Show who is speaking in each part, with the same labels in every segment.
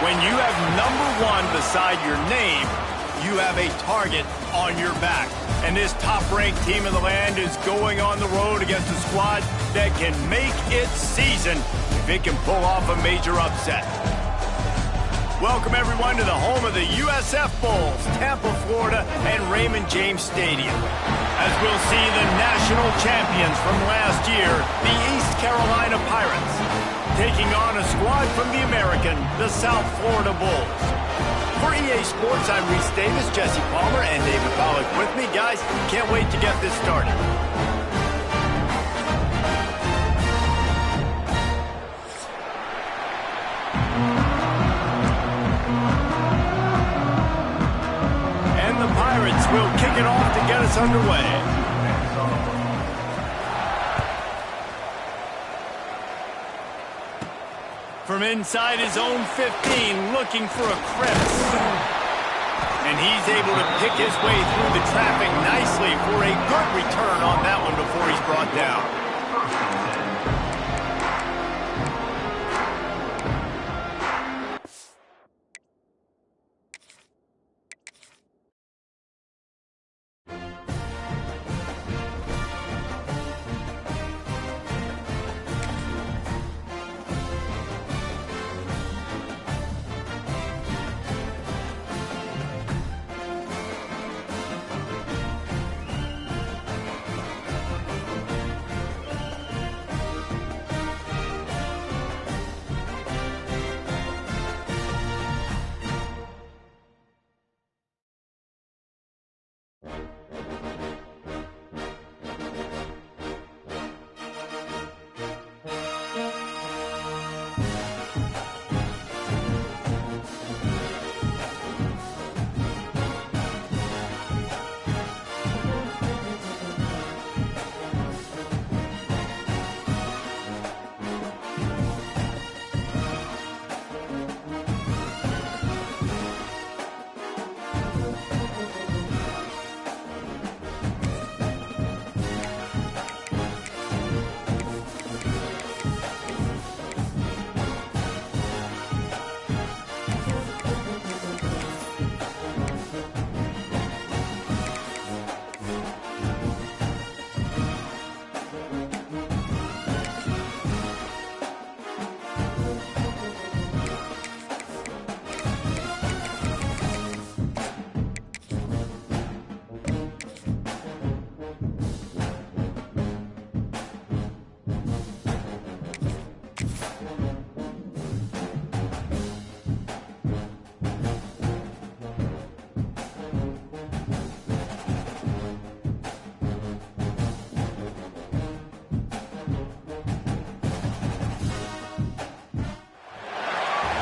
Speaker 1: When you have #1 beside your name, you have a target on your back. And this top-ranked team in the land is going on the road against a squad that can make its season if it can pull off a major upset. Welcome, everyone, to the home of the USF Bulls, Tampa, Florida, and Raymond James Stadium. As we'll see the national champions from last year, the East Carolina Pirates, taking on a squad from the American, the South Florida Bulls. For EA Sports, I'm Reese Davis, Jesse Palmer, and David Pollack with me. Guys, can't wait to get this started. And the Pirates will kick it off to get us underway. From inside his own 15, looking for a crevice. And he's able to pick his way through the traffic nicely for a good return on that one before he's brought down.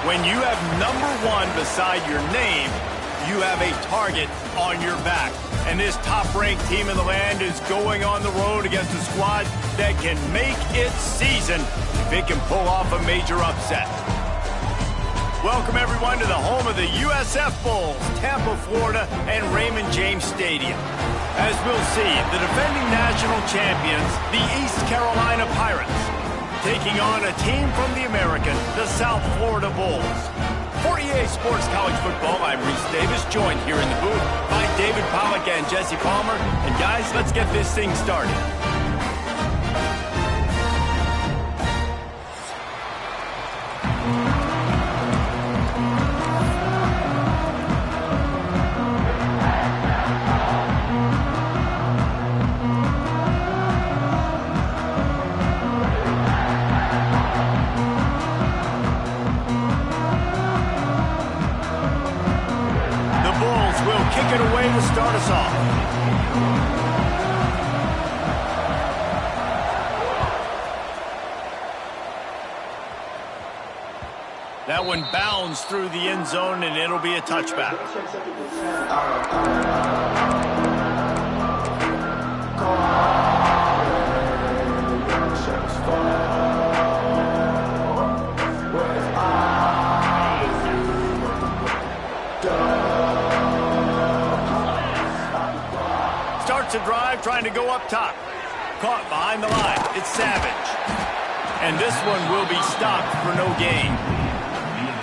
Speaker 1: When you have #1 beside your name, you have a target on your back. And this top-ranked team in the land is going on the road against a squad that can make its season if it can pull off a major upset. Welcome, everyone, to the home of the USF Bulls, Tampa, Florida, and Raymond James Stadium. As we'll see, the defending national champions, the East Carolina Pirates, taking on a team from the American, the South Florida Bulls. For EA Sports College Football, I'm Reese Davis, joined here in the booth by David Pollack and Jesse Palmer. And guys, let's get this thing started. Kick it away to start us off. That one bounds through the end zone, and it'll be a touchback. Starts a drive trying to go up top. Caught behind the line. It's Savage. And this one will be stopped for no gain.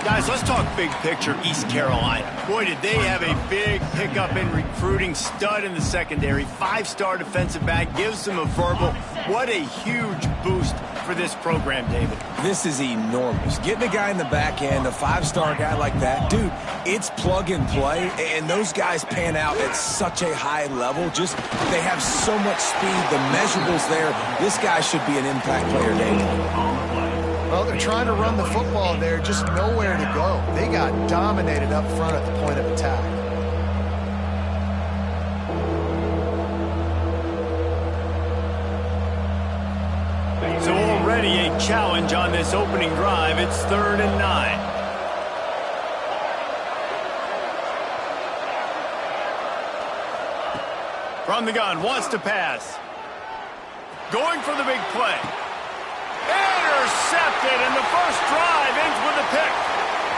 Speaker 1: Guys, let's talk big picture East Carolina. Boy, did they have a big pickup in recruiting. Stud in the secondary. 5-star defensive back. Gives them a verbal. What a huge boost for this program, David.
Speaker 2: This is enormous. Getting a guy in the back end, a 5-star guy like that, dude, it's plug and play, and those guys pan out at such a high level. Just, they have so much speed. The measurables there. This guy should be an impact player, David.
Speaker 3: Well, they're trying to run the football there, just nowhere to go. They got dominated up front at the point of attack.
Speaker 1: So already a challenge on this opening drive. It's 3rd and 9. From the gun, wants to pass. Going for the big play. Intercepted, and the first drive ends with a pick.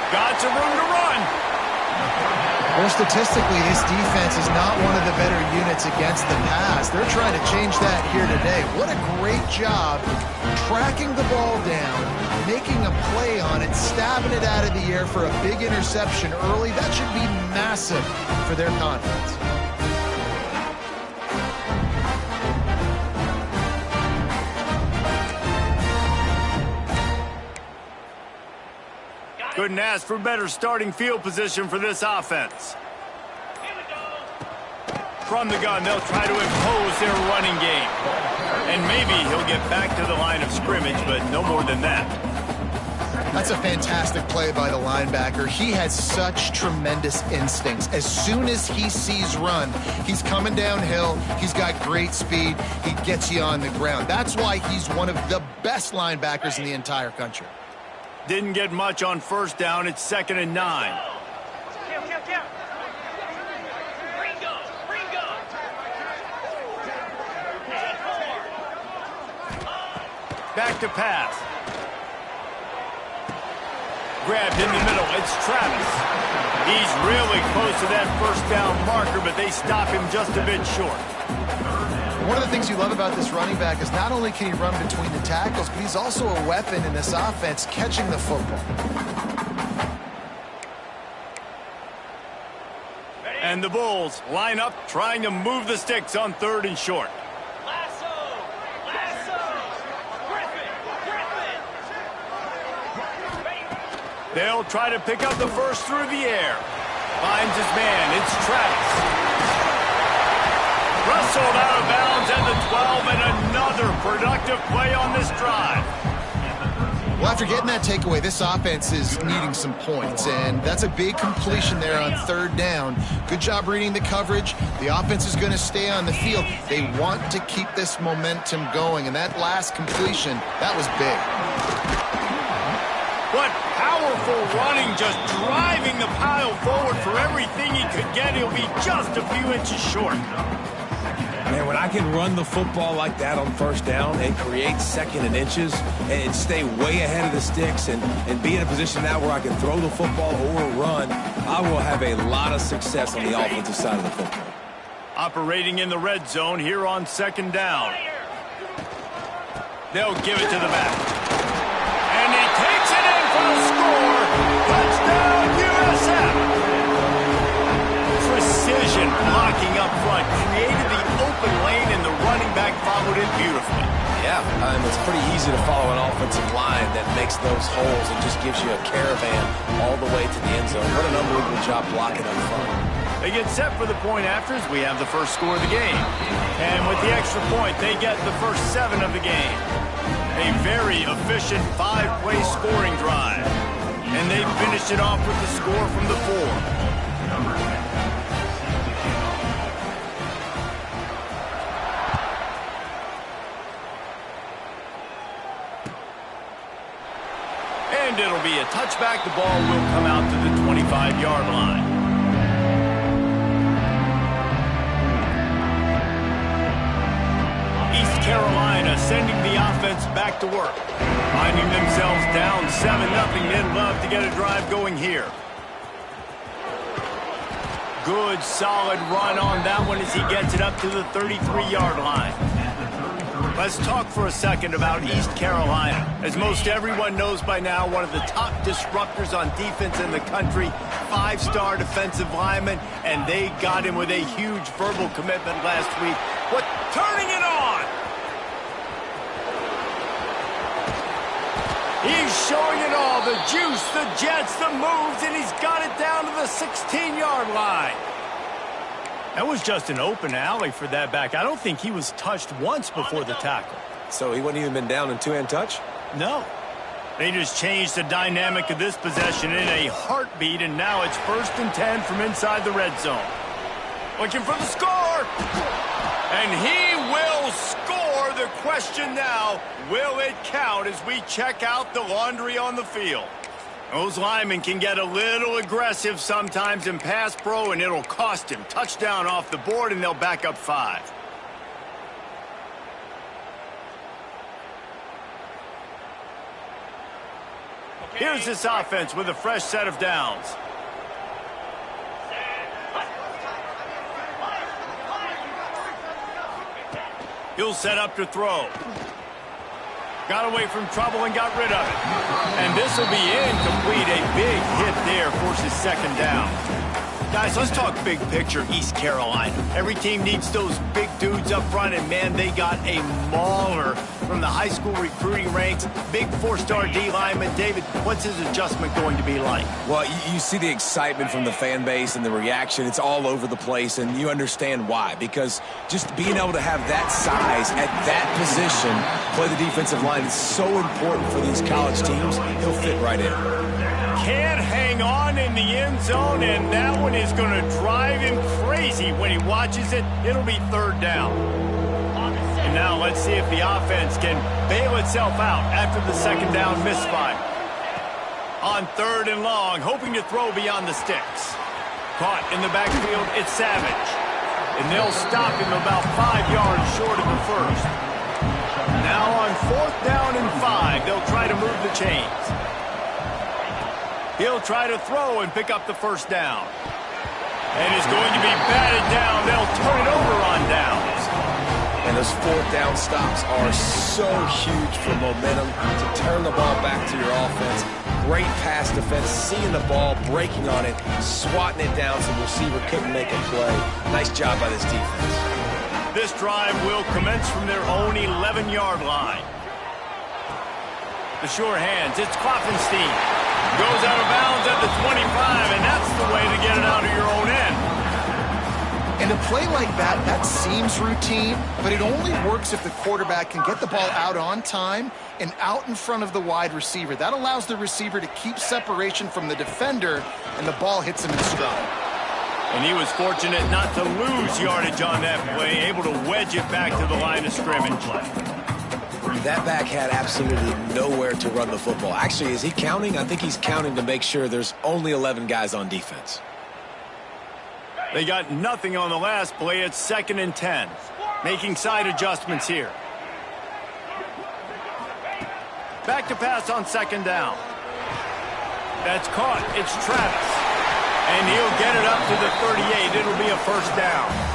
Speaker 1: Got some room to run.
Speaker 3: Well, statistically, this defense is not one of the better units against the pass. They're trying to change that here today. What a great job tracking the ball down, making a play on it, stabbing it out of the air for a big interception early. That should be massive for their confidence.
Speaker 1: Couldn't ask for better starting field position for this offense. From the gun, they'll try to impose their running game. And maybe he'll get back to the line of scrimmage, but no more than that.
Speaker 3: That's a fantastic play by the linebacker. He has such tremendous instincts. As soon as he sees run, he's coming downhill. He's got great speed. He gets you on the ground. That's why he's one of the best linebackers in the entire country.
Speaker 1: Didn't get much on 1st down. It's 2nd and 9. Back to pass. Grabbed in the middle. It's Travis. He's really close to that 1st down marker, but they stop him just a bit short.
Speaker 3: One of the things you love about this running back is not only can he run between the tackles, but he's also a weapon in this offense catching the football.
Speaker 1: And the Bulls line up trying to move the sticks on 3rd and short. They'll try to pick up the first through the air. Finds his man. It's Travis. Wrestled out of bounds at the 12, and another productive play on this drive.
Speaker 3: Well, after getting that takeaway, this offense is needing some points, and that's a big completion there on 3rd down. Good job reading the coverage. The offense is going to stay on the field. They want to keep this momentum going, and that last completion, that was big.
Speaker 1: What powerful running, just driving the pile forward for everything he could get. He'll be just a few inches short.
Speaker 2: Man, when I can run the football like that on 1st down and create 2nd and inches and stay way ahead of the sticks and be in a position now where I can throw the football or run, I will have a lot of success on the offensive side of the football.
Speaker 1: Operating in the red zone here on 2nd down. They'll give it to the back. And he takes it in for a score. Touchdown, USF. Precision blocking up front. Created the open lane, and the running back followed it beautifully.
Speaker 2: Yeah, it's pretty easy to follow an offensive line that makes those holes and just gives you a caravan all the way to the end zone. What an unbelievable job blocking up front.
Speaker 1: They get set for the point afters. We have the first score of the game. And with the extra point, they get the first 7 of the game. A very efficient 5-play scoring drive. And they finished it off with the score from the 4. And it'll be a touchback. The ball will come out to the 25-yard line. East Carolina sending the offense back to work. Finding themselves down 7-0. They'd love to get a drive going here. Good, solid run on that one as he gets it up to the 33-yard line. Let's talk for a second about East Carolina. As most everyone knows by now, one of the top disruptors on defense in the country, 5-star defensive lineman, and they got him with a huge verbal commitment last week. What? Turning it on! He's showing it all, the juice, the jets, the moves, and he's got it down to the 16-yard line. That was just an open alley for that back. I don't think he was touched once before the tackle.
Speaker 2: So he wouldn't even been down in two-hand touch?
Speaker 1: No. They just changed the dynamic of this possession in a heartbeat, and now it's 1st and 10 from inside the red zone. Looking for the score! And he will score. The question now, will it count as we check out the laundry on the field? Those linemen can get a little aggressive sometimes in pass pro, and it'll cost him. Touchdown off the board, and they'll back up 5. Here's this offense with a fresh set of downs. He'll set up to throw. Got away from trouble and got rid of it. And this will be incomplete. A big hit there forces 2nd down. Guys, let's talk big picture East Carolina. Every team needs those big dudes up front, and man, they got a mauler from the high school recruiting ranks. Big 4-star D lineman. David, what's his adjustment going to be like?
Speaker 2: Well, you see the excitement from the fan base and the reaction. It's all over the place, and you understand why. Because just being able to have that size at that position, play the defensive line, is so important for these college teams. He'll fit right in.
Speaker 1: Can't hang on in the end zone, and that one is going to drive him crazy when he watches it. It'll be 3rd down. And now let's see if the offense can bail itself out after the 2nd down misfire. On 3rd and long, hoping to throw beyond the sticks. Caught in the backfield, it's Savage. And they'll stop him about 5 yards short of the 1st. Now on 4th down and 5, they'll try to move the chains. He'll try to throw and pick up the 1st down. And it's going to be batted down. They'll turn it over on downs.
Speaker 2: And those 4th down stops are so huge for momentum to turn the ball back to your offense. Great pass defense, seeing the ball, breaking on it, swatting it down so the receiver couldn't make a play. Nice job by this defense.
Speaker 1: This drive will commence from their own 11-yard line. The sure hands, it's Klopfenstein. Goes out of bounds at the 25, and that's the way to get it out of your own end.
Speaker 3: And a play like that, that seems routine, but it only works if the quarterback can get the ball out on time and out in front of the wide receiver. That allows the receiver to keep separation from the defender, and the ball hits him in stride.
Speaker 1: And he was fortunate not to lose yardage on that play, able to wedge it back to the line of scrimmage.
Speaker 2: That back had absolutely nowhere to run the football. Actually, is he counting? I think he's counting to make sure there's only 11 guys on defense.
Speaker 1: They got nothing on the last play. It's 2nd and 10. Making side adjustments here. Back to pass on 2nd down. That's caught. It's Travis. And he'll get it up to the 38. It'll be a 1st down.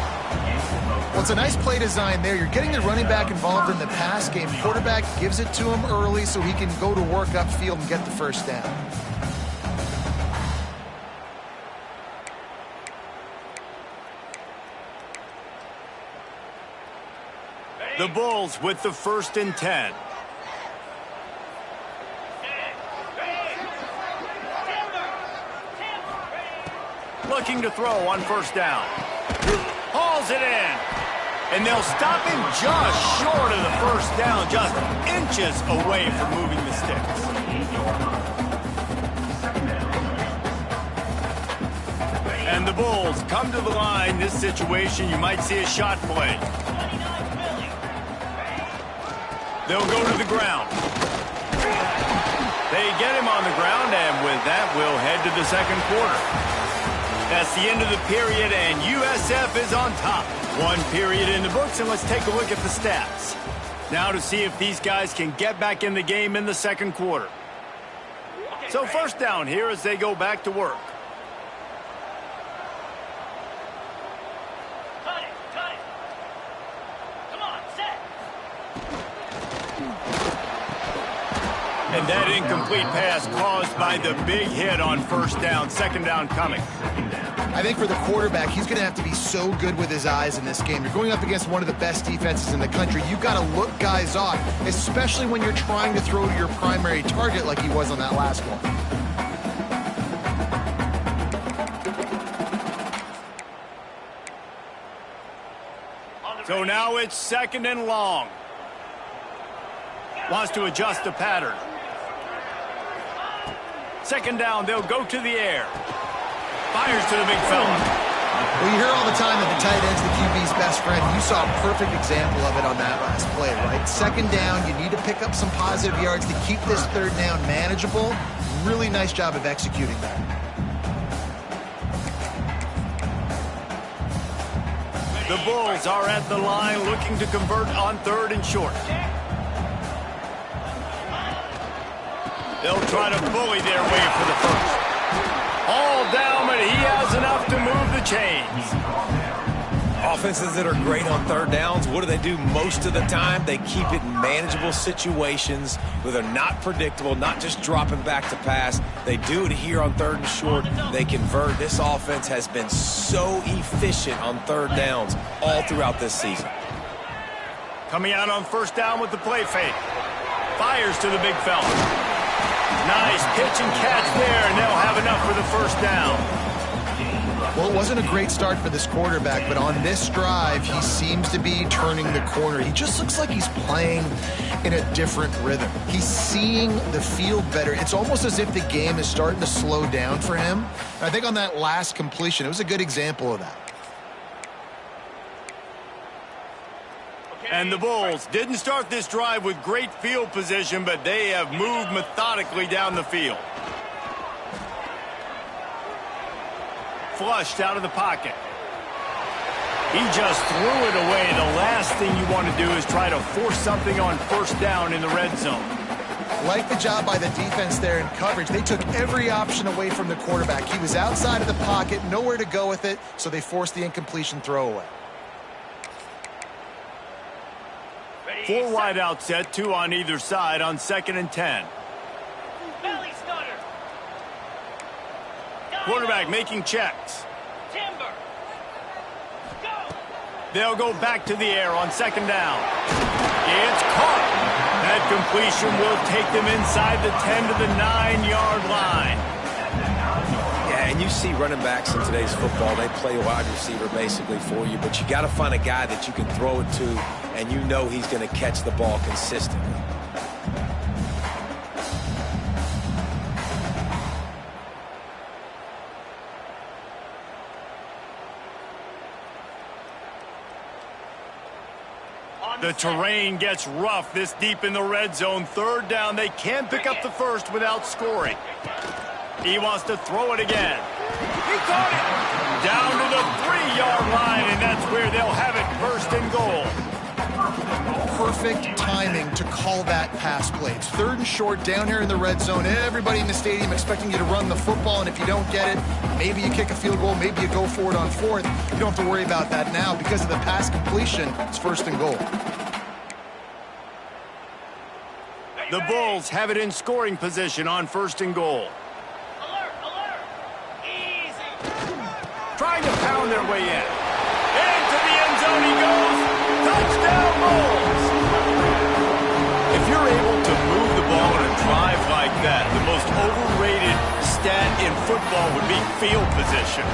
Speaker 3: Well, it's a nice play design there. You're getting the running back involved in the pass game. Quarterback gives it to him early so he can go to work upfield and get the 1st down.
Speaker 1: The Bulls with the 1st and 10. Looking to throw on 1st down. Hauls it in. And they'll stop him just short of the 1st down, just inches away from moving the sticks. And the Bulls come to the line. This situation, you might see a shot play. They'll go to the ground. They get him on the ground, and with that, we'll head to the 2nd quarter. That's the end of the period, and USF is on top. 1 period in the books, and let's take a look at the stats. Now to see if these guys can get back in the game in the 2nd quarter. So 1st down here as they go back to work.
Speaker 4: Cut it. Come on, set.
Speaker 1: And that incomplete pass caused by the big hit on first down, second down coming.
Speaker 3: I think for the quarterback, he's going to have to be so good with his eyes in this game. You're going up against one of the best defenses in the country. You've got to look guys off, especially when you're trying to throw to your primary target like he was on that last one.
Speaker 1: So now it's second and long. Wants to adjust the pattern. Second down, they'll go to the air. Fires to the big fella.
Speaker 3: Well, you hear all the time that the tight end's the QB's best friend. You saw a perfect example of it on that last play, right? Second down, you need to pick up some positive yards to keep this third down manageable. Really nice job of executing that.
Speaker 1: The Bulls are at the line looking to convert on third and short. They'll try to bully their way for the first. All down, but he has enough to move the chains.
Speaker 2: Offenses that are great on third downs, what do? Most of the time, they keep it in manageable situations where they're not predictable, not just dropping back to pass. They do it here on third and short. They convert. This offense has been so efficient on third downs all throughout this season.
Speaker 1: Coming out on first down with the play fake. Fires to the big fella. Nice pitch and catch there, and they'll have enough for the first down.
Speaker 3: Well, it wasn't a great start for this quarterback, but on this drive, he seems to be turning the corner. He just looks like he's playing in a different rhythm. He's seeing the field better. It's almost as if the game is starting to slow down for him. And I think on that last completion, it was a good example of that.
Speaker 1: And the Bulls didn't start this drive with great field position, but they have moved methodically down the field. Flushed out of the pocket. He just threw it away. The last thing you want to do is try to force something on first down in the red zone.
Speaker 3: Like the job by the defense there in coverage. They took every option away from the quarterback. He was outside of the pocket, nowhere to go with it, so they forced the incompletion throwaway.
Speaker 1: 4 wide out set, 2 on either side on second and 10. Quarterback making checks. They'll go back to the air on second down. It's caught. That completion will take them inside the 10 to the 9-yard line.
Speaker 2: Yeah, and you see running backs in today's football, they play wide receiver basically for you, but you got to find a guy that you can throw it to, and you know he's going to catch the ball consistently.
Speaker 1: The terrain gets rough this deep in the red zone. Third down, they can't pick up the first without scoring. He wants to throw it again. He caught it! Down to the 3-yard line, and that's where they'll have it, first and goal.
Speaker 3: Perfect timing to call that pass play. It's third and short down here in the red zone. Everybody in the stadium expecting you to run the football, and if you don't get it, maybe you kick a field goal, maybe you go for it on fourth. You don't have to worry about that now. Because of the pass completion, it's first and goal.
Speaker 1: The Bulls have it in scoring position on first and goal. Trying to pound their way in. Into the end zone he goes. Touchdown, Bulls! If you're able to move the ball in a drive like that, the most overrated stat in football would be field position.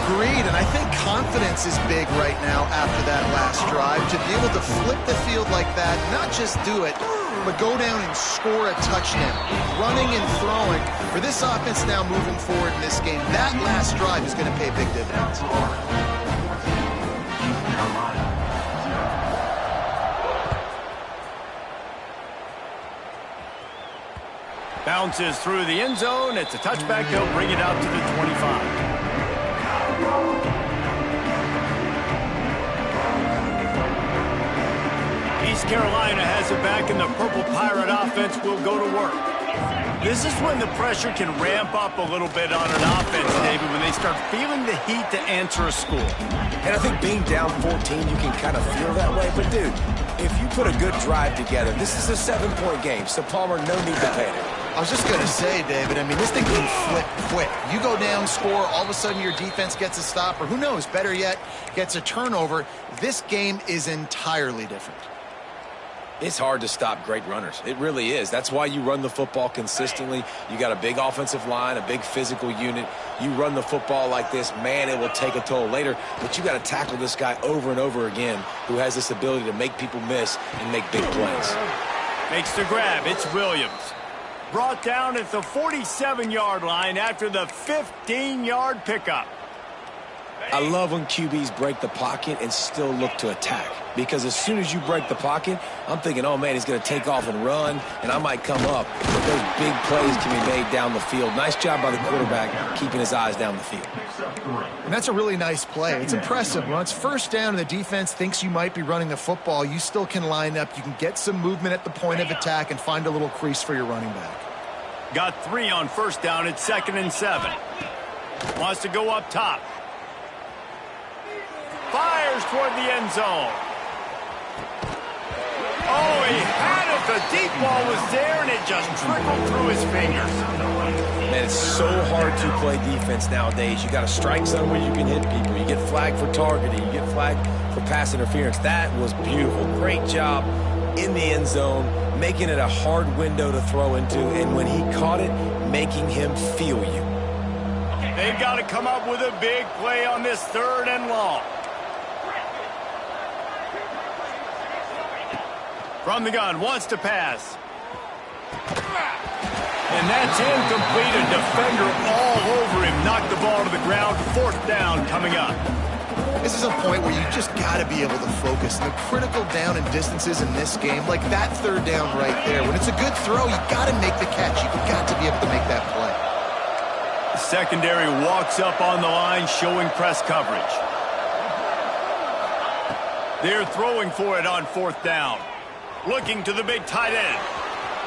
Speaker 3: Agreed, and I think confidence is big right now after that last drive. To be able to flip the field like that, not just do it, but go down and score a touchdown. Running and throwing. For this offense now moving forward in this game, that last drive is going to pay big dividends.
Speaker 1: Bounces through the end zone. It's a touchback. They'll bring it out to the 25. East Carolina has it back, and the Purple Pirate offense will go to work. This is when the pressure can ramp up a little bit on an offense, David, when they start feeling the heat to answer a score.
Speaker 2: And I think being down 14, you can kind of feel that way. But, dude, if you put a good drive together, this is a 7-point game, so Palmer, no need to panic.
Speaker 3: I was just going to say, David, I mean, this thing can flip quick. You go down, score, all of a sudden your defense gets a stop, or who knows, better yet, gets a turnover. This game is entirely different.
Speaker 2: It's hard to stop great runners. It really is. That's why you run the football consistently. You got a big offensive line, a big physical unit. You run the football like this, man, it will take a toll later. But you got to tackle this guy over and over again who has this ability to make people miss and make big plays.
Speaker 1: Makes the grab. It's Williams. Brought down at the 47-yard line after the 15-yard pickup.
Speaker 2: I love when QBs break the pocket and still look to attack. Because as soon as you break the pocket, I'm thinking, oh, man, he's going to take off and run, and I might come up. But those big plays can be made down the field. Nice job by the quarterback keeping his eyes down the field.
Speaker 3: And that's a really nice play. It's impressive. When it's first down and the defense thinks you might be running the football, you still can line up. You can get some movement at the point of attack and find a little crease for your running back.
Speaker 1: Got 3 on first down at 2nd and 7. Wants to go up top. Fires toward the end zone. Oh, he had it. The deep ball was there, and it just trickled through his fingers.
Speaker 2: Man, it's so hard to play defense nowadays. You got to strike zone where you can hit people. You get flagged for targeting. You get flagged for pass interference. That was beautiful. Great job in the end zone, making it a hard window to throw into, and when he caught it, making him feel you.
Speaker 1: They've got to come up with a big play on this 3rd and long. From the gun, wants to pass. And that's incomplete. A defender all over him. Knocked the ball to the ground. 4th down coming up.
Speaker 3: This is a point where you just got to be able to focus. The critical down and distances in this game, like that 3rd down right there. When it's a good throw, you got to make the catch. You've got to be able to make that play.
Speaker 1: The secondary walks up on the line, showing press coverage. They're throwing for it on 4th down. Looking to the big tight end.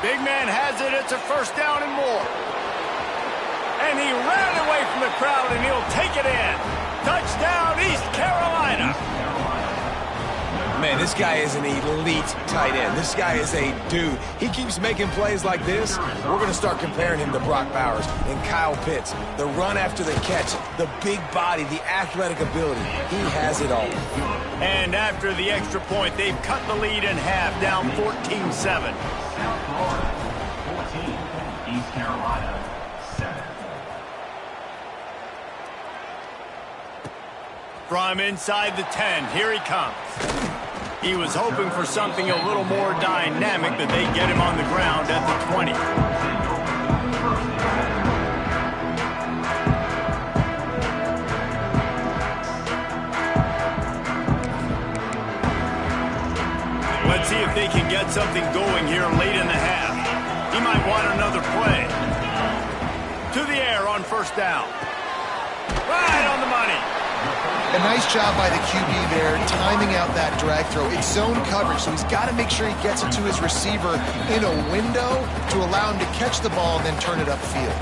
Speaker 1: Big man has it. It's a 1st down and more. And he ran away from the crowd, and he'll take it in. Touchdown, East Carolina.
Speaker 2: Man, this guy is an elite tight end. This guy is a dude. He keeps making plays like this. We're going to start comparing him to Brock Bowers and Kyle Pitts. The run after the catch, the big body, the athletic ability. He has it all.
Speaker 1: And after the extra point, they've cut the lead in half, down 14-7.
Speaker 4: East Carolina, 7.
Speaker 1: From inside the 10, here he comes. He was hoping for something a little more dynamic, but they get him on the ground at the 20. Let's see if they can get something going here late in the half. He might want another play. To the air on 1st down. Right on the money.
Speaker 3: A nice job by the QB there, timing out that drag throw. It's zone coverage, so he's got to make sure he gets it to his receiver in a window to allow him to catch the ball and then turn it upfield.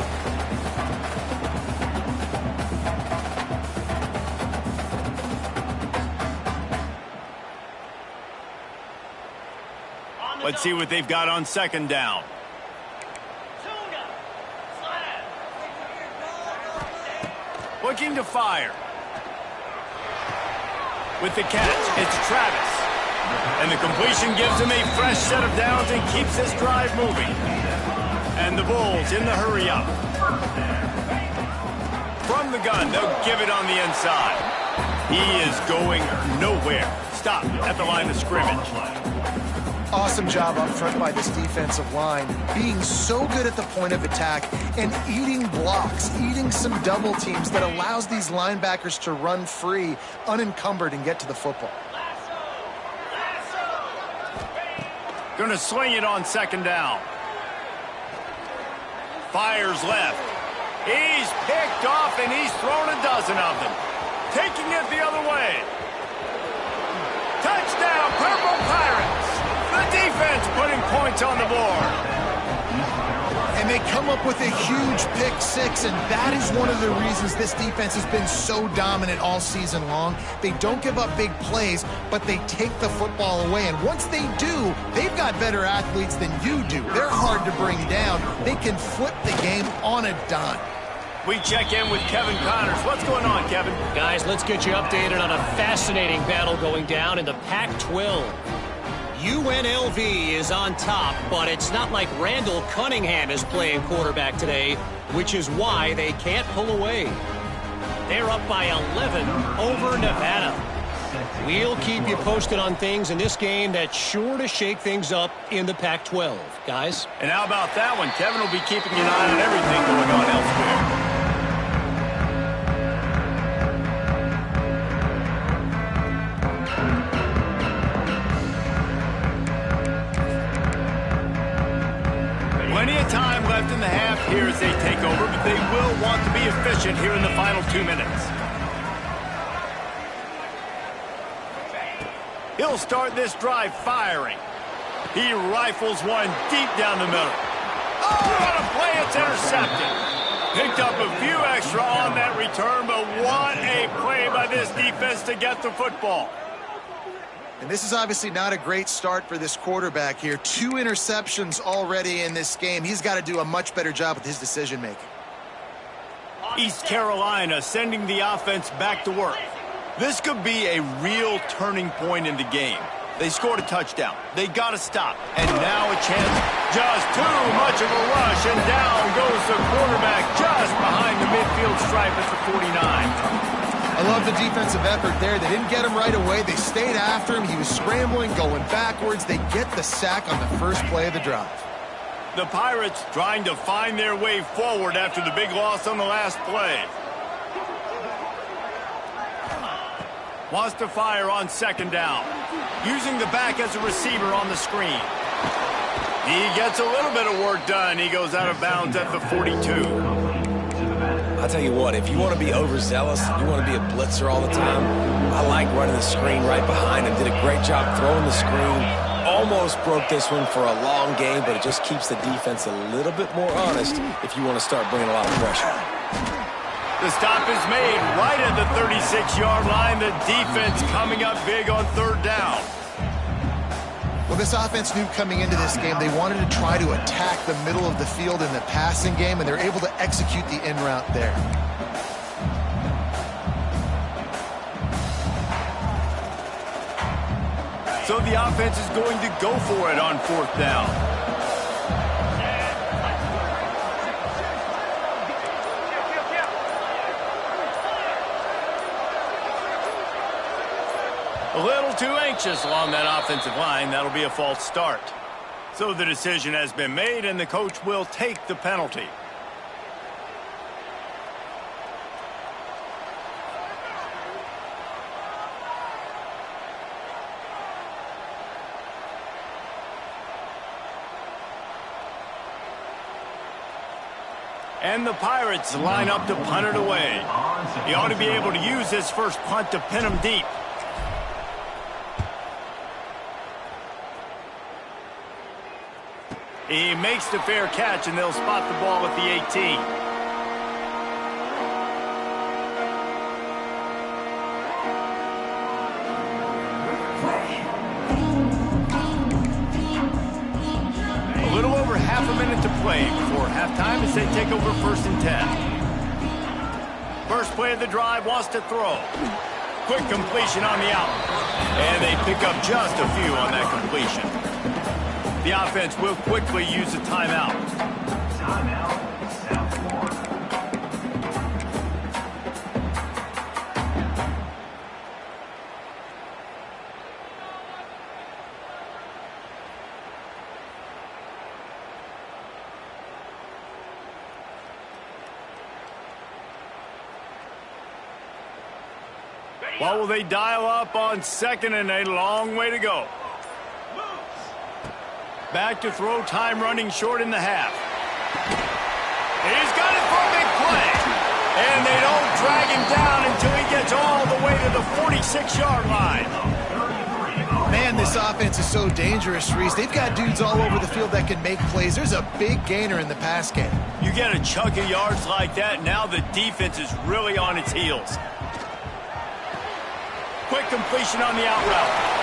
Speaker 1: Let's see what they've got on 2nd down. Looking to fire. With the catch, it's Travis. And the completion gives him a fresh set of downs and keeps this drive moving. And the Bulls in the hurry up. From the gun, they'll give it on the inside. He is going nowhere. Stop at the line of scrimmage.
Speaker 3: Awesome job up front by this defensive line, being so good at the point of attack and eating blocks, eating some double teams that allows these linebackers to run free, unencumbered, and get to the football.
Speaker 1: Going to swing it on 2nd down. Fires left. He's picked off, and he's thrown a dozen of them. Taking it the other way. Touchdown, Purple Pirates. The defense putting points on the board.
Speaker 3: And They come up with a huge pick six, and that is one of the reasons this defense has been so dominant all season long. They don't give up big plays, but they take the football away. And once they do, they've got better athletes than you do. They're hard to bring down. They can flip the game on a dime.
Speaker 1: We check in with Kevin Connors. What's going on, Kevin?
Speaker 5: Guys, let's get you updated on a fascinating battle going down in the Pac-12. UNLV is on top, but it's not like Randall Cunningham is playing quarterback today, which is why they can't pull away. They're up by 11 over Nevada. We'll keep you posted on things in this game that's sure to shake things up in the Pac-12, guys.
Speaker 1: And how about that one? Kevin will be keeping an eye on everything going on elsewhere. Plenty of time left in the half here as they take over, but they will want to be efficient here in the final 2 minutes. He'll start this drive firing. He rifles one deep down the middle. Oh, what a play, it's intercepted. Picked up a few extra on that return, but what a play by this defense to get the football.
Speaker 3: And this is obviously not a great start for this quarterback here. 2 interceptions already in this game. He's got to do a much better job with his decision-making.
Speaker 1: East Carolina sending the offense back to work. This could be a real turning point in the game. They scored a touchdown. They got to stop. And now a chance. Just too much of a rush, and down goes the quarterback just behind the midfield stripe at the 49.
Speaker 3: I love the defensive effort there. They didn't get him right away. They stayed after him. He was scrambling, going backwards. They get the sack on the first play of the drive.
Speaker 1: The Pirates trying to find their way forward after the big loss on the last play. Wants to fire on second down. Using the back as a receiver on the screen. He gets a little bit of work done. He goes out of bounds at the 42.
Speaker 2: I'll tell you what, if you want to be overzealous, you want to be a blitzer all the time, I like running the screen right behind him. Did a great job throwing the screen. Almost broke this one for a long game, but it just keeps the defense a little bit more honest if you want to start bringing a lot of pressure.
Speaker 1: The stop is made right at the 36-yard line. The defense coming up big on third down.
Speaker 3: Well, this offense knew coming into this game they wanted to try to attack the middle of the field in the passing game, and they're able to execute the in route there.
Speaker 1: So the offense is going to go for it on fourth down. A little too anxious along that offensive line. That'll be a false start. So the decision has been made, and the coach will take the penalty. And the Pirates line up to punt it away. He ought to be able to use his first punt to pin him deep. He makes the fair catch, and they'll spot the ball at the 18. A little over half a minute to play before halftime as they take over first and 10. First play of the drive, wants to throw. Quick completion on the out. And they pick up just a few on that completion. The offense will quickly use a timeout.
Speaker 4: Timeout, South Florida.
Speaker 1: Well, will they dial up on second and a long way to go? Back to throw, time running short in the half. He's got it for a big play. And they don't drag him down until he gets all the way to the 46-yard line.
Speaker 3: Man, this offense is so dangerous, Reese. They've got dudes all over the field that can make plays. There's a big gainer in the pass game.
Speaker 1: You get a chunk of yards like that, now the defense is really on its heels. Quick completion on the out route.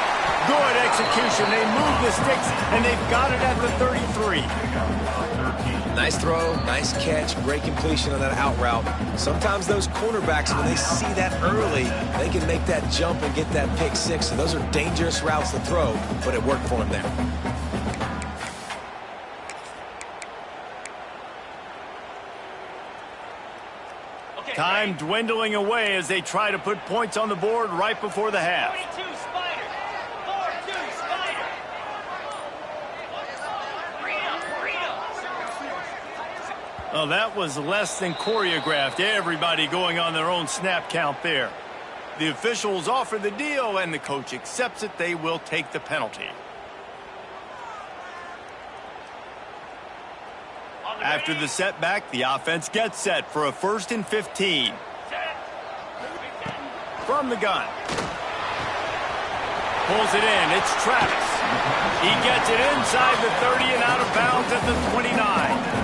Speaker 1: Good execution. They move the sticks, and they've got it at the 33.
Speaker 2: Nice throw, nice catch, great completion on that out route. Sometimes those cornerbacks, when they see that early, they can make that jump and get that pick six. So those are dangerous routes to throw, but it worked for him there.
Speaker 1: Time dwindling away as they try to put points on the board right before the half. Well, that was less than choreographed. Everybody going on their own snap count there. The officials offer the deal, and the coach accepts it. They will take the penalty. After the setback, the offense gets set for a 1st and 15. From the gun. Pulls it in. It's Travis. He gets it inside the 30 and out of bounds at the 29.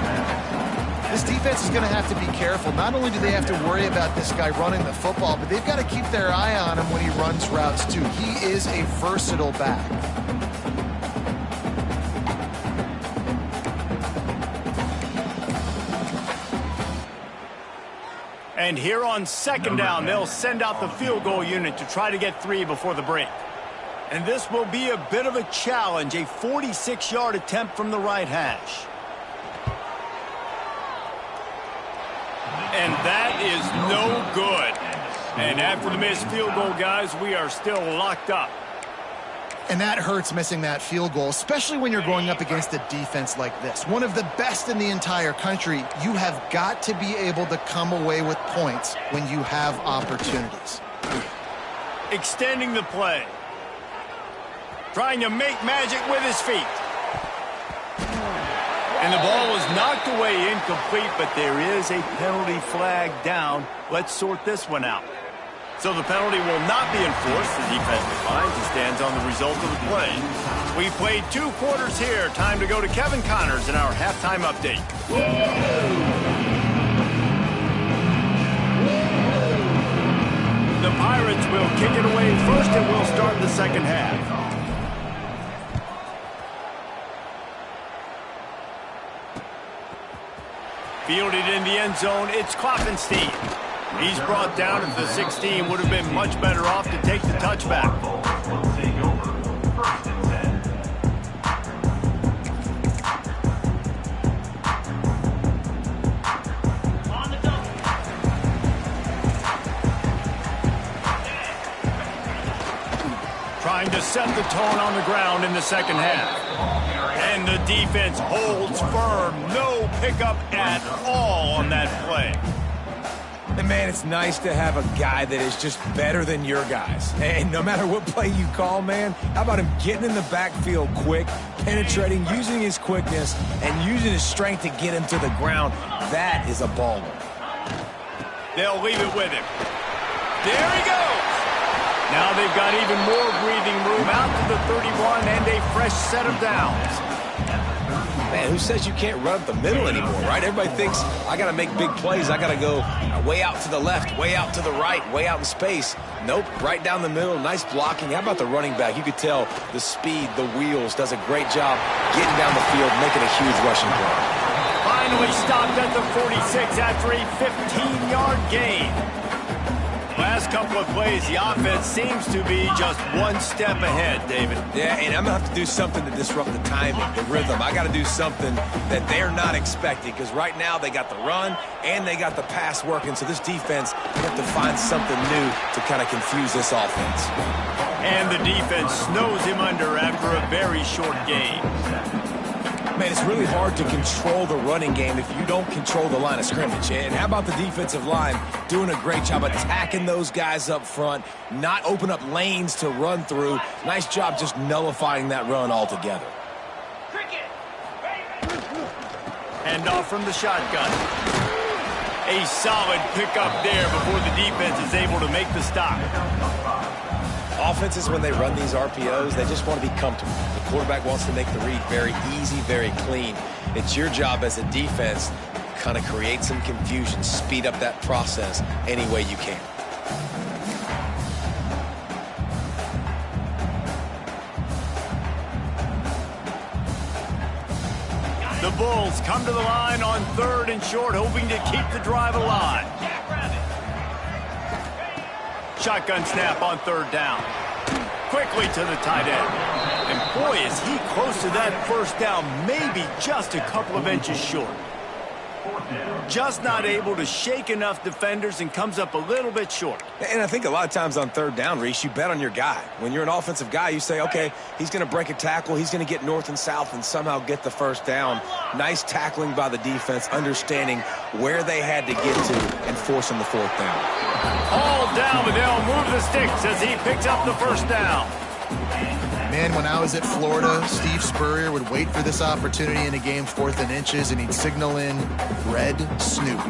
Speaker 3: This defense is going to have to be careful. Not only do they have to worry about this guy running the football, but they've got to keep their eye on him when he runs routes too. He is a versatile back.
Speaker 1: And here on 2nd down, they'll send out the field goal unit to try to get 3 before the break. And this will be a bit of a challenge, a 46-yard attempt from the right hash. And that is no good. And after the missed field goal, guys, we are still locked up.
Speaker 3: And that hurts, missing that field goal, especially when you're going up against a defense like this. One of the best in the entire country. You have got to be able to come away with points when you have opportunities.
Speaker 1: Extending the play. Trying to make magic with his feet. And the ball was knocked away incomplete, but there is a penalty flag down. Let's sort this one out. So the penalty will not be enforced. The defense defines and stands on the result of the play. We played 2 quarters here. Time to go to Kevin Connors in our halftime update. The Pirates will kick it away first, and we'll start the second half. Fielded in the end zone, it's Klopfenstein. He's brought down at the 16. Would have been much better off to take the touchback. Trying to set the tone on the ground in the second half. And the defense holds firm. No pickup at all on that play.
Speaker 2: And, man, it's nice to have a guy that is just better than your guys. And no matter what play you call, man, how about him getting in the backfield quick, penetrating, using his quickness, and using his strength to get him to the ground. That is a baller.
Speaker 1: They'll leave it with him. There he goes. Now they've got even more breathing room out to the 31 and a fresh set of downs.
Speaker 2: Man, who says you can't run up the middle anymore, right? Everybody thinks, I got to make big plays. I got to go way out to the left, way out to the right, way out in space. Nope, right down the middle, nice blocking. How about the running back? You could tell the speed, the wheels, does a great job getting down the field, making a huge rushing play.
Speaker 1: Finally stopped at the 46 after a 15-yard gain. Last couple of plays, the offense seems to be just one step ahead, David.
Speaker 2: Yeah, and I'm going to have to do something to disrupt the timing, the rhythm. I got to do something that they're not expecting, because right now they got the run and they got the pass working. So this defense, they have to find something new to kind of confuse this offense.
Speaker 1: And the defense snows him under after a very short game.
Speaker 2: Man, it's really hard to control the running game if you don't control the line of scrimmage. And how about the defensive line doing a great job attacking those guys up front, not open up lanes to run through. Nice job just nullifying that run altogether.
Speaker 1: Hand off from the shotgun. A solid pickup there before the defense is able to make the stop.
Speaker 2: offenses, when they run these RPOs, they just want to be comfortable. The quarterback wants to make the read very easy, very clean. It's your job as a defense to kind of create some confusion, speed up that process any way you can.
Speaker 1: The Bulls come to the line on 3rd and short, hoping to keep the drive alive. Shotgun snap on 3rd down. Quickly to the tight end. And boy, is he close to that 1st down, maybe just a couple of inches short. Just not able to shake enough defenders and comes up a little bit short.
Speaker 2: And I think a lot of times on 3rd down, Reese, you bet on your guy. When you're an offensive guy, you say, okay, he's going to break a tackle, he's going to get north and south and somehow get the 1st down. Nice tackling by the defense, understanding where they had to get to and forcing the 4th down.
Speaker 1: All down, but they'll move the sticks as he picks up the 1st down.
Speaker 3: Man, when I was at Florida, Steve Spurrier would wait for this opportunity in a game 4th and inches, and he'd signal in red snoop.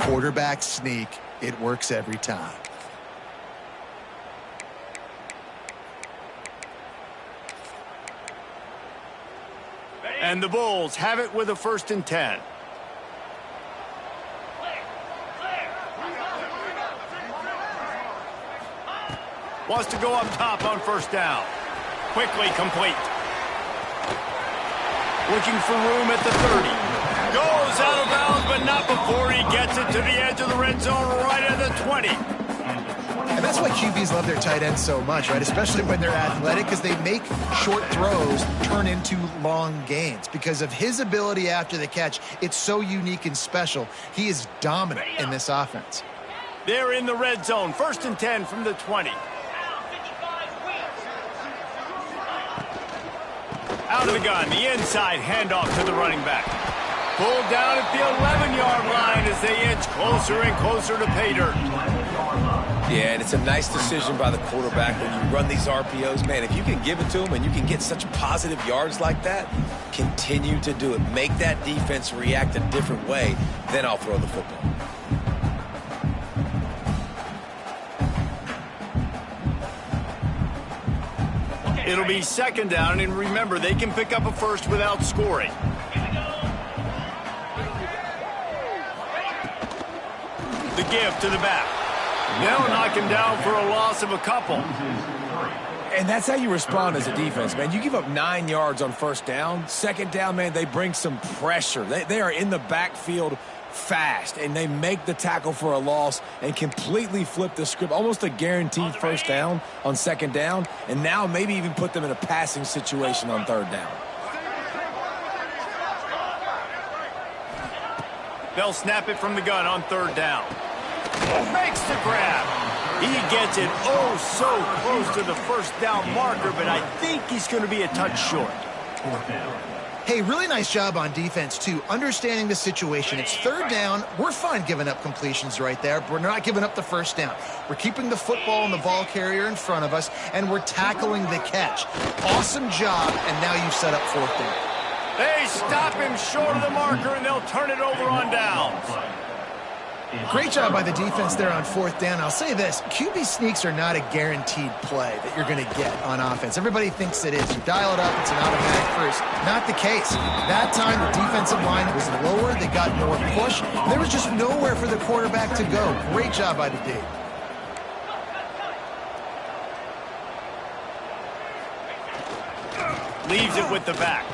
Speaker 3: Quarterback sneak. It works every time.
Speaker 1: And the Bulls have it with a 1st and 10. Wants to go up top on 1st down. Quickly complete. Looking for room at the 30. Goes out of bounds, but not before he gets it to the edge of the red zone right at the 20.
Speaker 3: And that's why QBs love their tight ends so much, right? Especially when they're athletic, because they make short throws turn into long gains. Because of his ability after the catch, it's so unique and special. He is dominant in this offense.
Speaker 1: They're in the red zone. 1st and 10 from the 20. Out of the gun, the inside handoff to the running back. Pulled down at the 11-yard line as they inch closer and closer to pay dirt.
Speaker 2: Yeah, and it's a nice decision by the quarterback when you run these RPOs. Man, if you can give it to them and you can get such positive yards like that, continue to do it. Make that defense react a different way, then I'll throw the football.
Speaker 1: It'll be 2nd down, and remember, they can pick up a 1st without scoring. The give to the back. They'll knock him down for a loss of a couple.
Speaker 2: And that's how you respond as a defense, man. You give up 9 yards on 1st down. 2nd down, man, they bring some pressure. They are in the backfield fast, and they make the tackle for a loss and completely flip the script. Almost a guaranteed 1st down on 2nd down, and now maybe even put them in a passing situation on 3rd down.
Speaker 1: They'll snap it from the gun on 3rd down. Makes the grab. He gets it oh so close to the 1st down marker, but I think he's going to be a touch short.
Speaker 3: Hey, really nice job on defense, too, understanding the situation. It's 3rd down. We're fine giving up completions right there, but we're not giving up the 1st down. We're keeping the football and the ball carrier in front of us, and we're tackling the catch. Awesome job, and now you've set up 4th down.
Speaker 1: They stop him short of the marker, and they'll turn it over on downs.
Speaker 3: Great job by the defense there on 4th down. I'll say this, QB sneaks are not a guaranteed play that you're going to get on offense. Everybody thinks it is. You dial it up, it's an automatic first. Not the case. That time, the defensive line was lower. They got more push. There was just nowhere for the quarterback to go. Great job by the D.
Speaker 1: Leaves it with the back.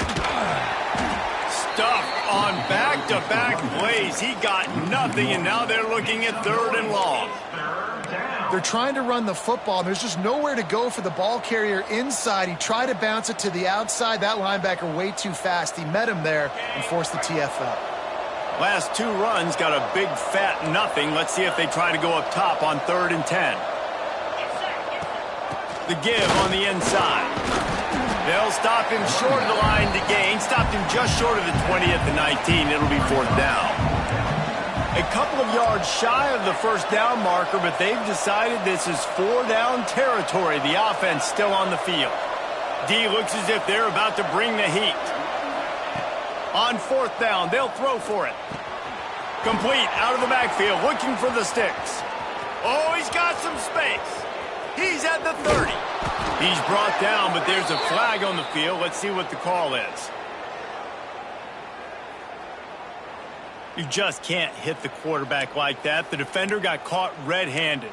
Speaker 1: Stuffed on back-to-back plays. He got nothing, and now they're looking at 3rd and long.
Speaker 3: They're trying to run the football, and there's just nowhere to go for the ball carrier inside. He tried to bounce it to the outside. That linebacker way too fast. He met him there and forced the TFL.
Speaker 1: Last 2 runs got a big fat nothing. Let's see if they try to go up top on 3rd and 10. The give on the inside. They'll stop him short of the line to gain. Stopped him just short of the 20 at the 19. It'll be 4th down. A couple of yards shy of the 1st down marker, but they've decided this is 4-down territory. The offense still on the field. D looks as if they're about to bring the heat. On 4th down, they'll throw for it. Complete out of the backfield, looking for the sticks. Oh, he's got some space. He's at the 30. He's brought down, but there's a flag on the field. Let's see what the call is. You just can't hit the quarterback like that. The defender got caught red-handed.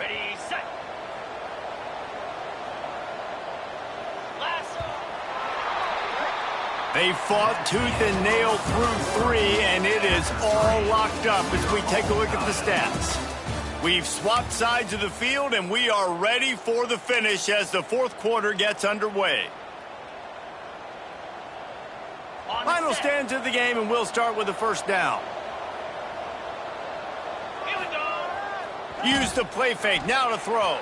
Speaker 4: Ready, set. Lasso.
Speaker 1: They fought tooth and nail through 3, and it is all locked up as we take a look at the stats. We've swapped sides of the field, and we are ready for the finish as the fourth quarter gets underway. Final stands of the game, and we'll start with the first down.
Speaker 4: Here we go.
Speaker 1: Use the play fake, now to throw.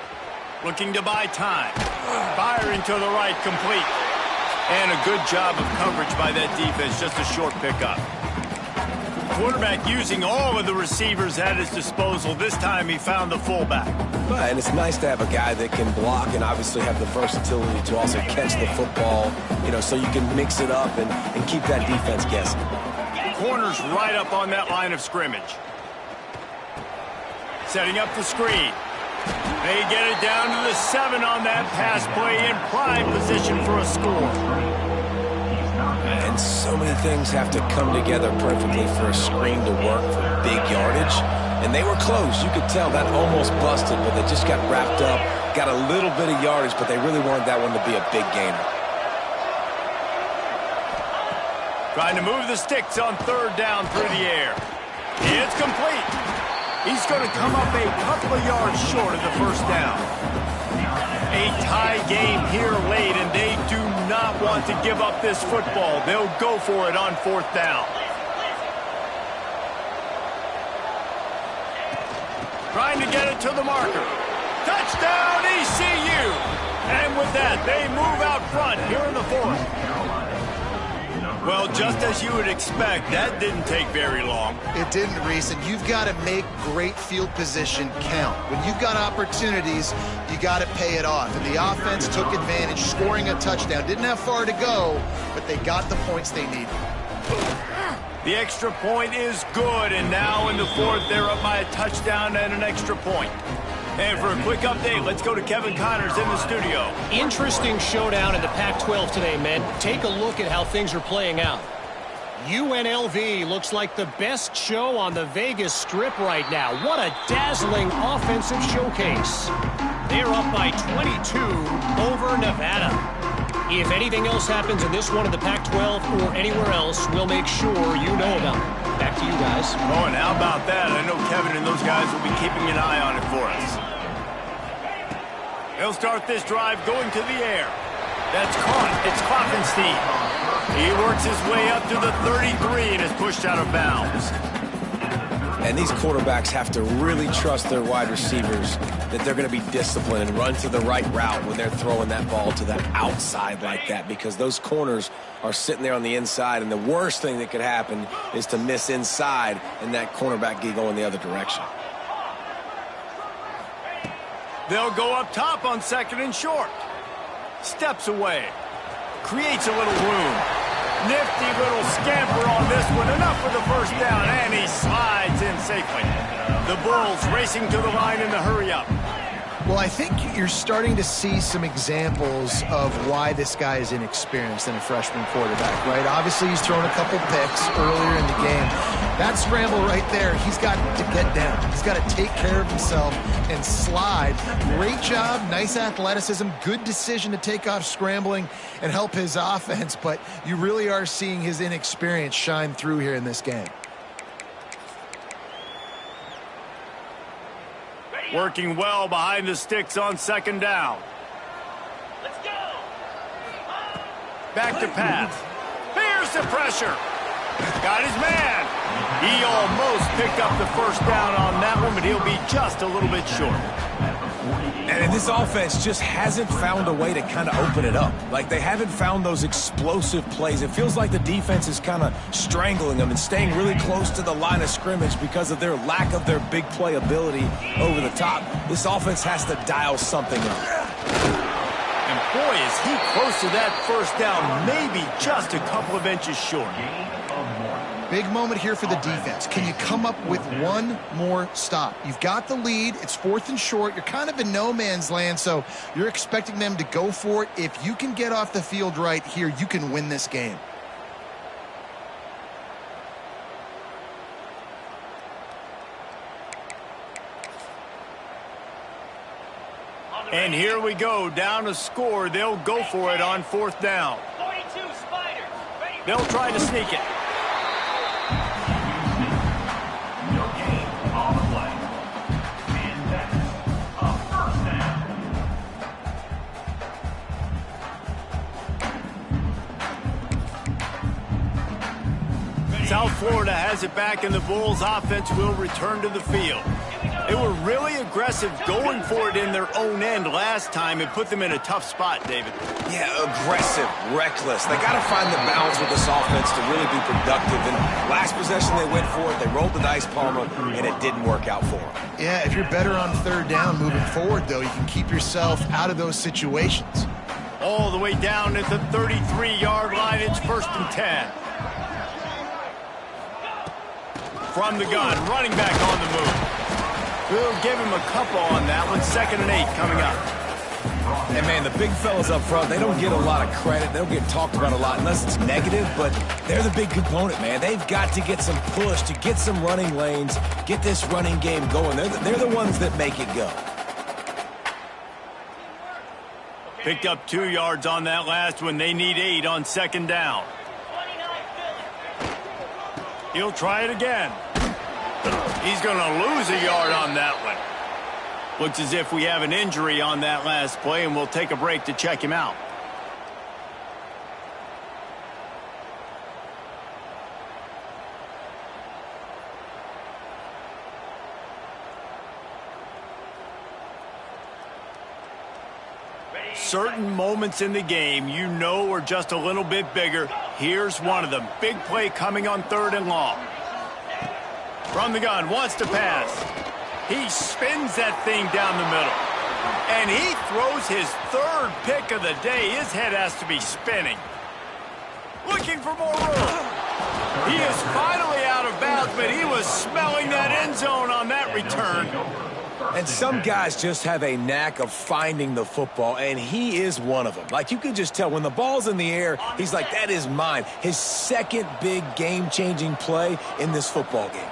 Speaker 1: Looking to buy time. Firing to the right, complete. And a good job of coverage by that defense, just a short pickup. Quarterback using all of the receivers at his disposal. This time he found the fullback.
Speaker 2: And it's nice to have a guy that can block and obviously have the versatility to also catch the football, so you can mix it up and keep that defense guessing.
Speaker 1: Corner's right up on that line of scrimmage. Setting up the screen. They get it down to the 7 on that pass play in prime position for a score.
Speaker 2: And so many things have to come together perfectly for a screen to work for big yardage. And they were close. You could tell that almost busted, but they just got wrapped up, got a little bit of yardage, but they really wanted that one to be a big gainer.
Speaker 1: Trying to move the sticks on third down through the air. It's complete. He's going to come up a couple of yards short of the first down. A tie game here late, and they do not want to give up this football. They'll go for it on fourth down. Trying to get it to the marker. Touchdown, ECU! And with that, they move out front here in the fourth. Well, just as you would expect, that didn't take very long.
Speaker 3: It didn't, Reese, and you've got to make great field position count. When you've got opportunities, you got to pay it off. And the offense took advantage, scoring a touchdown. Didn't have far to go, but they got the points they needed.
Speaker 1: The extra point is good, and now in the fourth, they're up by a touchdown and an extra point. And for a quick update, let's go to Kevin Connors in the studio.
Speaker 5: Interesting showdown in the Pac-12 today, men. Take a look at how things are playing out. UNLV looks like the best show on the Vegas Strip right now. What a dazzling offensive showcase. They're up by 22 over Nevada. If anything else happens in this one in the Pac-12 or anywhere else, we'll make sure you know about it. Back to you guys.
Speaker 1: Oh, and how about that? I know Kevin and those guys will be keeping an eye on it for us. He'll start this drive going to the air. That's caught. It's Klopfenstein. He works his way up to the 33 and is pushed out of bounds.
Speaker 2: And these quarterbacks have to really trust their wide receivers that they're going to be disciplined and run to the right route when they're throwing that ball to the outside like that, because those corners are sitting there on the inside, and the worst thing that could happen is to miss inside and that cornerback get going the other direction.
Speaker 1: They'll go up top on second and short. Steps away. Creates a little room. Nifty little scamper on this one. Enough for the first down, and he slides in safely. The Bulls racing to the line in the hurry-up.
Speaker 3: Well, I think you're starting to see some examples of why this guy is inexperienced in a freshman quarterback, right? Obviously, he's thrown a couple picks earlier in the game. That scramble right there, he's got to get down. He's got to take care of himself and slide. Great job, nice athleticism, good decision to take off scrambling and help his offense, but you really are seeing his inexperience shine through here in this game.
Speaker 1: Working well behind the sticks on second down.
Speaker 4: Let's go.
Speaker 1: Back to pass. Here's the pressure. Got his man. He almost picked up the first down on that one, but he'll be just a little bit short.
Speaker 2: And this offense just hasn't found a way to kind of open it up. Like, they haven't found those explosive plays. It feels like the defense is kind of strangling them and staying really close to the line of scrimmage because of their lack of their big play ability over the top. This offense has to dial something up.
Speaker 1: And boy, is he close to that first down, maybe just a couple of inches short.
Speaker 3: Big moment here for the defense. Can you come up with one more stop? You've got the lead. It's 4th and short. You're kind of in no man's land, so you're expecting them to go for it. If you can get off the field right here, you can win this game.
Speaker 1: And here we go, down to score. They'll go for it on 4th down.
Speaker 4: 42 Spiders.
Speaker 1: They'll try to sneak it.
Speaker 4: No gain on the play. And that's a first down.
Speaker 1: South Florida has it back, and the Bulls offense will return to the field. They were really aggressive going for it in their own end last time. It put them in a tough spot, David.
Speaker 2: Yeah, aggressive, reckless. They got to find the balance with this offense to really be productive. And last possession, they went for it. They rolled the dice, Palmer, and it didn't work out for them.
Speaker 3: Yeah, if you're better on 3rd down moving forward, though, you can keep yourself out of those situations.
Speaker 1: All the way down at the 33-yard line, it's 1st and 10. From the gun, running back on the move. We'll give him a couple on that one. 2nd and 8 coming up.
Speaker 2: And, man, the big fellas up front, they don't get a lot of credit. They don't get talked about a lot unless it's negative, but they're the big component, man. They've got to get some push, to get some running lanes, get this running game going. They're the ones that make it go.
Speaker 1: Picked up 2 yards on that last one. They need 8 on 2nd down.
Speaker 4: 29 Philly.
Speaker 1: He'll try it again. He's going to lose a yard on that one. Looks as if we have an injury on that last play, and we'll take a break to check him out. Certain moments in the game you know are just a little bit bigger. Here's one of them. Big play coming on 3rd and long. From the gun, wants to pass. He spins that thing down the middle. And he throws his 3rd pick of the day. His head has to be spinning. Looking for more room. He is finally out of bounds, but he was smelling that end zone on that return.
Speaker 2: And some guys just have a knack of finding the football, and he is one of them. Like, you can just tell when the ball's in the air, he's like, that is mine. His 2nd big game-changing play in this football game.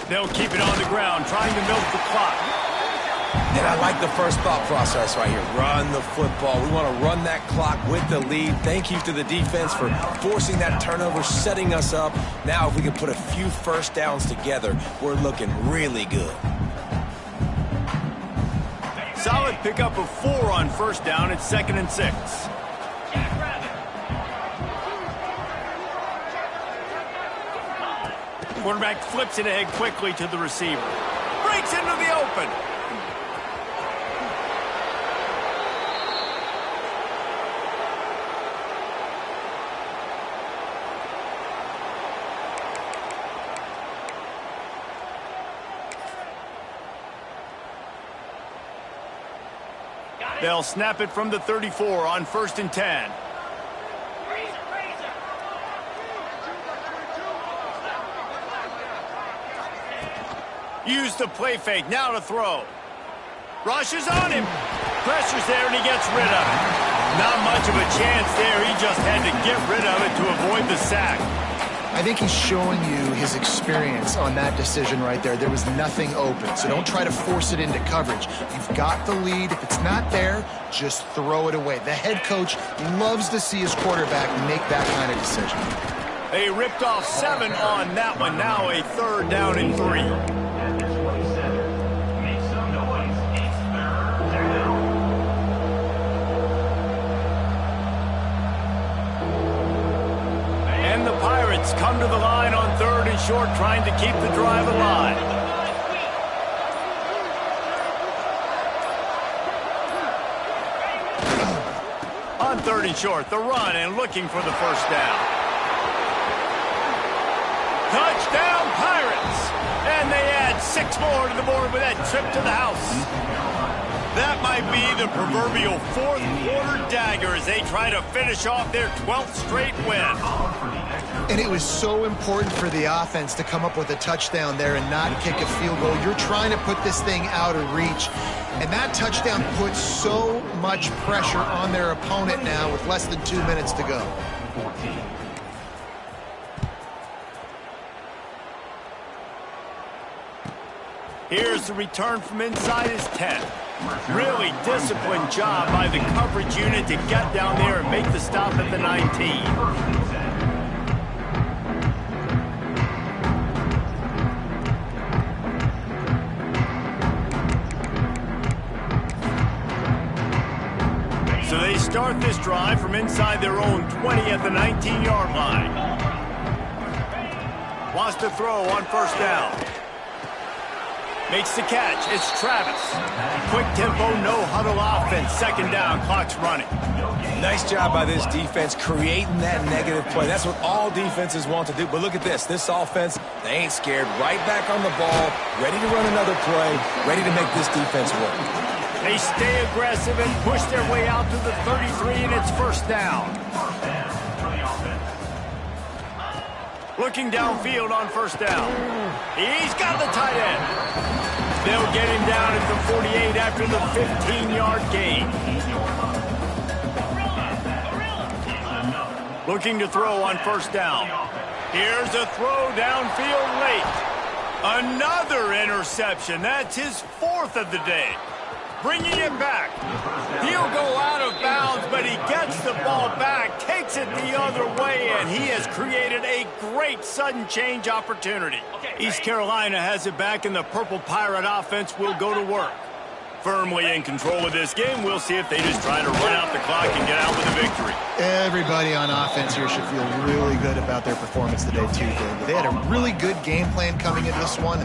Speaker 1: They'll keep it on the ground, trying to milk the clock.
Speaker 2: And I like the first thought process right here. Run the football. We want to run that clock with the lead. Thank you to the defense for forcing that turnover, setting us up. Now, if we can put a few first downs together, we're looking really good.
Speaker 1: Solid pickup of 4 on 1st down. It's 2nd and 6. Quarterback flips it ahead quickly to the receiver. Breaks into the open. They'll snap it from the 34 on 1st and 10. Use the play fake, now to throw. Rushes on him. Pressure's there, and he gets rid of it. Not much of a chance there. He just had to get rid of it to avoid the sack.
Speaker 3: I think he's showing you his experience on that decision right there. There was nothing open, so don't try to force it into coverage. You've got the lead. If it's not there, just throw it away. The head coach loves to see his quarterback make that kind of decision.
Speaker 1: They ripped off 7 on that one. Now a 3rd down and 3. And the Pirates come to the line on 3rd and short, trying to keep the drive alive. On 3rd and short, the run and looking for the first down. Touchdown, Pirates! And they add 6 more to the board with that trip to the house. That might be the proverbial 4th quarter dagger as they try to finish off their 12th straight win.
Speaker 3: And it was so important for the offense to come up with a touchdown there and not kick a field goal. You're trying to put this thing out of reach. And that touchdown puts so much pressure on their opponent now with less than 2 minutes to go.
Speaker 4: 14.
Speaker 1: Here's the return from inside his 10. Really disciplined job by the coverage unit to get down there and make the stop at the 19. So they start this drive from inside their own 20 at the 19-yard line. Wants to throw on first down. Makes the catch. It's Travis. Quick tempo, no huddle offense. Second down, clock's running.
Speaker 2: Nice job by this defense creating that negative play. That's what all defenses want to do. But look at this. This offense, they ain't scared. Right back on the ball, ready to run another play, ready to make this defense work.
Speaker 1: They stay aggressive and push their way out to the 33, and it's first down. Looking downfield on first down. He's got the tight end. They'll get him down at the 48 after the 15-yard gain. Looking to throw on first down. Here's a throw downfield late. Another interception. That's his fourth of the day. Bringing it back. He'll go out of bounds, but he gets the ball back, takes it the other way, and he has created a great sudden change opportunity. East Carolina has it back, and the Purple Pirate offense will go to work. Firmly in control of this game. We'll see if they just try to run out the clock and get out with a victory.
Speaker 3: Everybody on offense here should feel really good about their performance today, too, David. They had a really good game plan coming into this one.